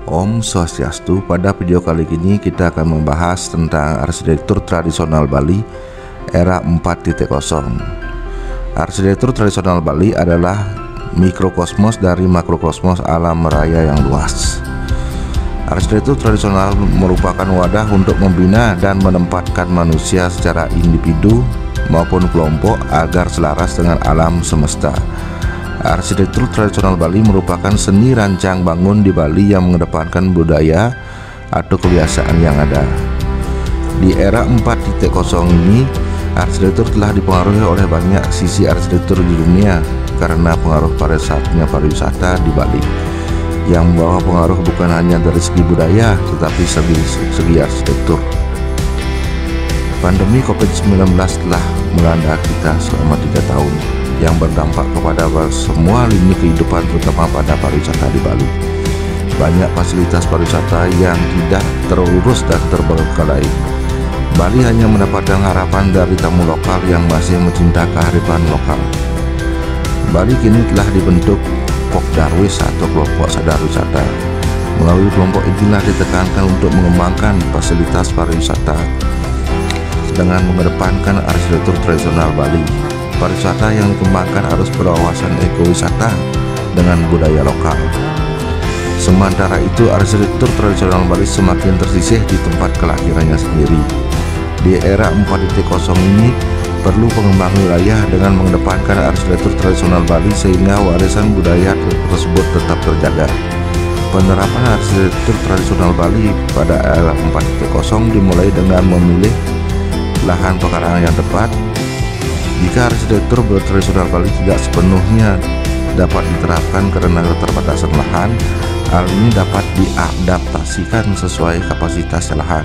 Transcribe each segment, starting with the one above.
Om Swastiastu. Pada video kali ini kita akan membahas tentang arsitektur tradisional Bali era 4.0. Arsitektur tradisional Bali adalah mikrokosmos dari makrokosmos alam raya yang luas. Arsitektur tradisional merupakan wadah untuk membina dan menempatkan manusia secara individu maupun kelompok agar selaras dengan alam semesta. Arsitektur tradisional Bali merupakan seni rancang bangun di Bali yang mengedepankan budaya atau kebiasaan yang ada. Di era 4.0 ini, arsitektur telah dipengaruhi oleh banyak sisi arsitektur di dunia karena pengaruh pada saatnya pariwisata di Bali yang membawa pengaruh bukan hanya dari segi budaya tetapi segi arsitektur. Pandemi COVID-19 telah melanda kita selama 3 tahun yang berdampak kepada semua lini kehidupan, terutama pada pariwisata di Bali. Banyak fasilitas pariwisata yang tidak terurus dan terbengkalai. Bali hanya mendapatkan harapan dari tamu lokal yang masih mencinta kearifan lokal. Bali kini telah dibentuk Pok Darwis atau kelompok sadar wisata. Melalui kelompok inilah ditekankan untuk mengembangkan fasilitas pariwisata dengan mengedepankan arsitektur tradisional Bali. Pariwisata yang dikembangkan harus berwawasan ekowisata dengan budaya lokal. Sementara itu, arsitektur tradisional Bali semakin tersisih di tempat kelahirannya sendiri. Di era 4.0 ini perlu pengembangan wilayah dengan mengedepankan arsitektur tradisional Bali sehingga warisan budaya tersebut tetap terjaga. Penerapan arsitektur tradisional Bali pada era 4.0 dimulai dengan memilih lahan pekarangan yang tepat. Jika arsitektur tradisional Bali tidak sepenuhnya dapat diterapkan karena keterbatasan lahan, hal ini dapat diadaptasikan sesuai kapasitas lahan.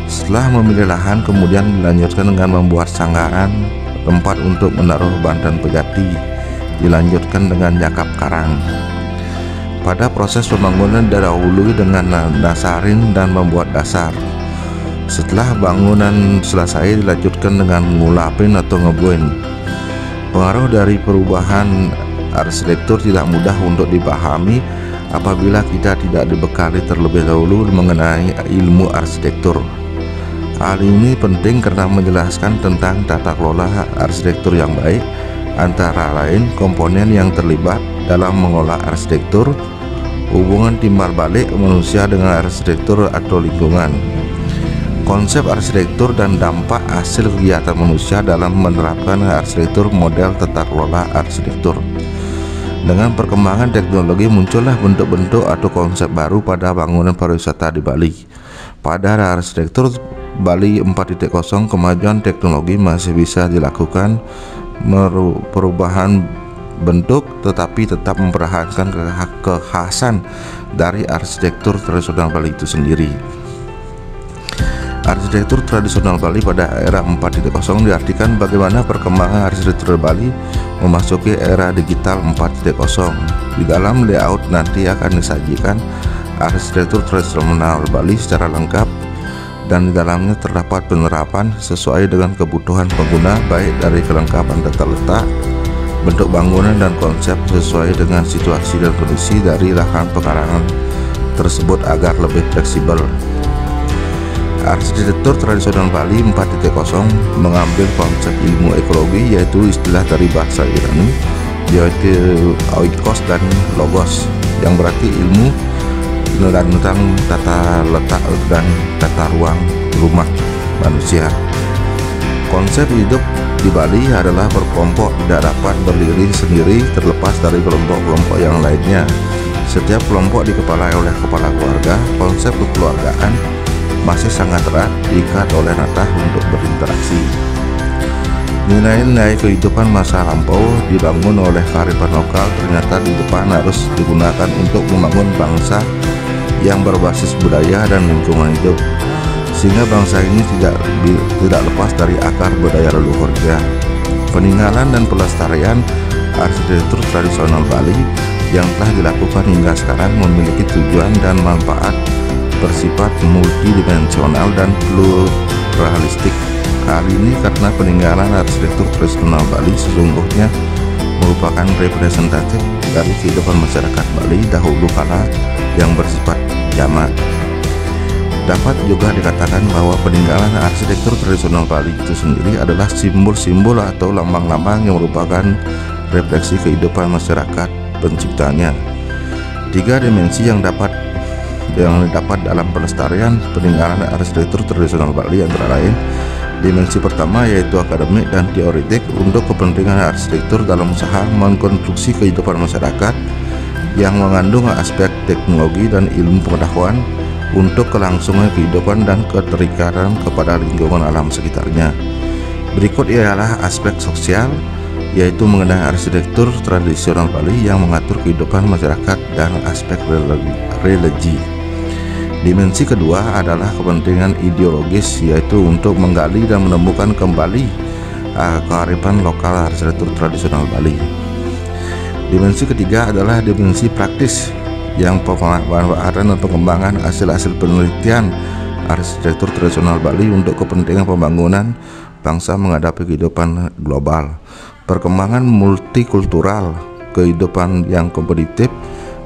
Setelah memilih lahan, kemudian dilanjutkan dengan membuat sanggaran tempat untuk menaruh bantan pejati, dilanjutkan dengan nyakap karang. Pada proses pembangunan didahului dengan dasarin dan membuat dasar. Setelah bangunan selesai, dilanjutkan dengan ngulapin atau ngebuin. Pengaruh dari perubahan arsitektur tidak mudah untuk dipahami apabila kita tidak dibekali terlebih dahulu mengenai ilmu arsitektur. Hal ini penting karena menjelaskan tentang tata kelola arsitektur yang baik, antara lain komponen yang terlibat dalam mengolah arsitektur, hubungan timbal balik manusia dengan arsitektur atau lingkungan, konsep arsitektur dan dampak hasil kegiatan manusia dalam menerapkan arsitektur model tata kelola arsitektur. Dengan perkembangan teknologi muncullah bentuk-bentuk atau konsep baru pada bangunan pariwisata di Bali. Pada arsitektur Bali 4.0, kemajuan teknologi masih bisa dilakukan perubahan bentuk tetapi tetap mempertahankan kekhasan dari arsitektur tradisional Bali itu sendiri. Arsitektur tradisional Bali pada era 4.0 diartikan bagaimana perkembangan arsitektur Bali memasuki era digital 4.0. Di dalam layout nanti akan disajikan arsitektur tradisional Bali secara lengkap dan di dalamnya terdapat penerapan sesuai dengan kebutuhan pengguna, baik dari kelengkapan tata letak, bentuk bangunan dan konsep sesuai dengan situasi dan kondisi dari lahan pekarangan tersebut agar lebih fleksibel. Arsitektur tradisional Bali 4.0 mengambil konsep ilmu ekologi, yaitu istilah dari bahasa Yunani yaitu oikos dan logos, yang berarti ilmu tentang tata letak dan tata ruang rumah manusia. Konsep hidup di Bali adalah berkelompok, tidak dapat berdiri sendiri terlepas dari kelompok-kelompok yang lainnya. Setiap kelompok dikepalai oleh kepala keluarga. Konsep kekeluargaan masih sangat erat diikat oleh natah untuk berinteraksi. Nilai-nilai kehidupan masa lampau dibangun oleh kearifan lokal ternyata di depan harus digunakan untuk membangun bangsa yang berbasis budaya dan lingkungan hidup, sehingga bangsa ini tidak lepas dari akar budaya leluhurnya. Peninggalan dan pelestarian arsitektur tradisional Bali yang telah dilakukan hingga sekarang memiliki tujuan dan manfaat bersifat multidimensional dan pluralistik. Hal ini karena peninggalan arsitektur tradisional Bali sesungguhnya merupakan representatif dari kehidupan masyarakat Bali dahulu kala yang bersifat jamak. Dapat juga dikatakan bahwa peninggalan arsitektur tradisional Bali itu sendiri adalah simbol-simbol atau lambang-lambang yang merupakan refleksi kehidupan masyarakat penciptanya. 3 dimensi yang didapat dalam pelestarian peninggalan arsitektur tradisional Bali antara lain: dimensi pertama yaitu akademik dan teoretik untuk kepentingan arsitektur dalam usaha mengkonstruksi kehidupan masyarakat yang mengandung aspek teknologi dan ilmu pengetahuan untuk kelangsungan kehidupan dan keterikatan kepada lingkungan alam sekitarnya. Berikut ialah aspek sosial, yaitu mengenai arsitektur tradisional Bali yang mengatur kehidupan masyarakat dan aspek religi. Dimensi kedua adalah kepentingan ideologis, yaitu untuk menggali dan menemukan kembali kearifan lokal arsitektur tradisional Bali. Dimensi ketiga adalah dimensi praktis, yang pemanfaatan dan pengembangan hasil-hasil penelitian arsitektur tradisional Bali untuk kepentingan pembangunan bangsa menghadapi kehidupan global, perkembangan multikultural, kehidupan yang kompetitif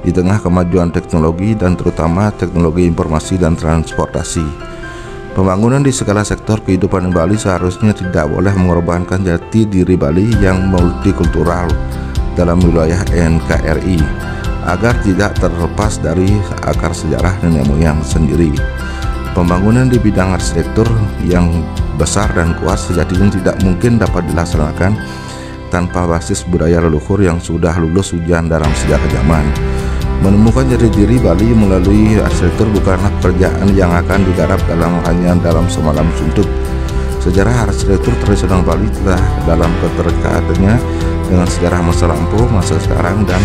di tengah kemajuan teknologi dan terutama teknologi informasi dan transportasi. Pembangunan di segala sektor kehidupan Bali seharusnya tidak boleh mengorbankan jati diri Bali yang multikultural dalam wilayah NKRI, agar tidak terlepas dari akar sejarah nenek moyang sendiri. Pembangunan di bidang arsitektur yang besar dan kuat sejatinya tidak mungkin dapat dilaksanakan tanpa basis budaya leluhur yang sudah lulus ujian dalam sejarah zaman. Menemukan jati diri Bali melalui arsitektur bukanlah pekerjaan yang akan digarap dalam semalam suntuk. Sejarah arsitektur tradisional Bali telah dalam keterikatannya dengan sejarah masa lampau, masa sekarang, dan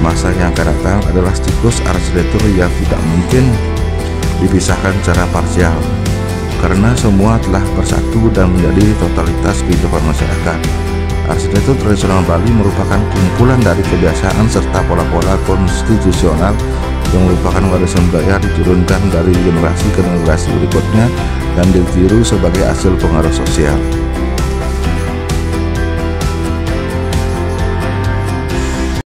masa yang akan datang adalah siklus arsitektur yang tidak mungkin dipisahkan secara parsial, karena semua telah bersatu dan menjadi totalitas kehidupan masyarakat. Arsitektur tradisional Bali merupakan kumpulan dari kebiasaan serta pola-pola konstitusional yang merupakan warisan budaya diturunkan dari generasi ke generasi berikutnya dan ditiru sebagai hasil pengaruh sosial.